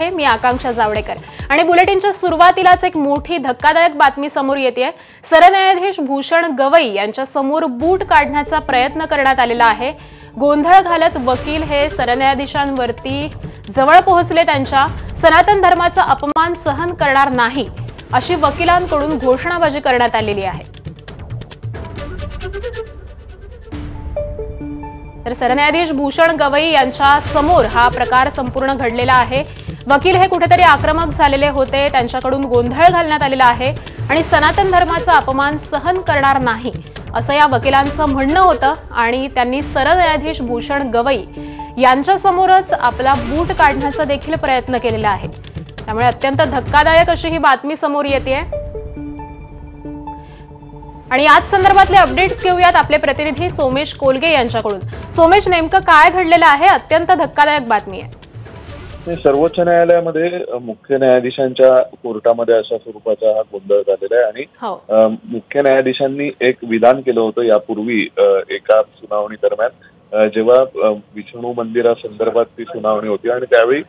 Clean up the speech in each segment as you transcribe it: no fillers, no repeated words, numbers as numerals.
आहे. मी आकांक्षा जावडेकर आणि बुलेटिनच्या सुरुवातीलाच एक मोठी धक्कादायक बातमी समोर येते. सरन्यायाधीश भूषण गवई यांच्या समोर बूट काढण्याचा प्रयत्न करण्यात आलेला आहे. गोंधळ घालत वकील हे सरन्यायाधीशांवरती जवळ पोहोचले. त्यांच्या सनातन धर्माचा अपमान सहन करणार नाही अशी वकिलांकडून घोषणाबाजी करण्यात आलेली आहे. तर सरन्यायाधीश भूषण गवई यांच्या समोर हा प्रकार संपूर्ण घडलेला आहे. वकील हे कुठेतरी आक्रमक झालेले होते. त्यांच्याकडून गोंधळ घालण्यात आलेला आहे आणि सनातन धर्माचा अपमान सहन करणार नाही असं या वकिलांचं म्हणणं होतं आणि त्यांनी सरन्यायाधीश भूषण गवई यांच्यासमोरच आपला बूट काढण्याचा देखील प्रयत्न केलेला आहे. त्यामुळे अत्यंत धक्कादायक अशी ही बातमी समोर येते आणि याच संदर्भातले अपडेट्स घेऊयात आपले प्रतिनिधी सोमेश कोलगे यांच्याकडून. सोमेश, नेमकं काय घडलेलं आहे? अत्यंत धक्कादायक बातमी आहे. सर्वोच्च न्यायालयामध्ये मुख्य न्यायाधीशांच्या कोर्टामध्ये अशा स्वरूपाचा हा गोंधळ झालेला आहे आणि मुख्य न्यायाधीशांनी एक विधान केलं होतं यापूर्वी एका सुनावणी दरम्यान, जेव्हा विष्णू मंदिरासंदर्भात ती सुनावणी होती आणि त्यावेळी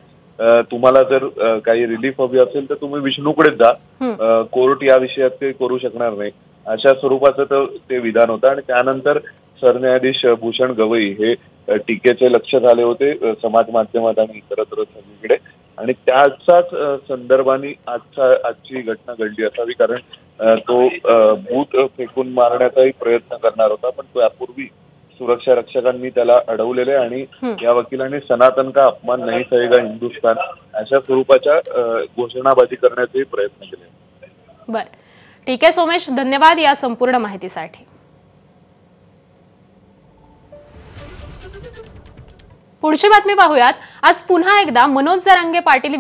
तुम्हाला जर काही रिलीफ हवी असेल तर तुम्ही विष्णूकडेच जा, कोर्ट या विषयात काही करू शकणार नाही, अशा स्वरूपाचं ते विधान होतं. आणि त्यानंतर सरन्यायाधीश भूषण गवई हे टीकेचे लक्ष झाले होते समाज माध्यमात आणि इतरत्र सगळीकडे, आणि त्याचाच संदर्भाने आजची घटना घडली असावी, कारण तो बूट फेकून मारण्याचाही प्रयत्न करणार होता, पण त्यापूर्वी सुरक्षा रक्षकांनी त्याला अडवलेले आणि या वकिलांनी सनातन का अपमान नाही सहेगा हिंदुस्तान अशा स्वरूपाच्या घोषणाबाजी करण्याचे प्रयत्न केले. बरं, ठीक आहे सोमेश, धन्यवाद या संपूर्ण माहितीसाठी. पुढची बातमी पाहूयात. आज पुन्हा एकदा मनोज जरांगे पाटील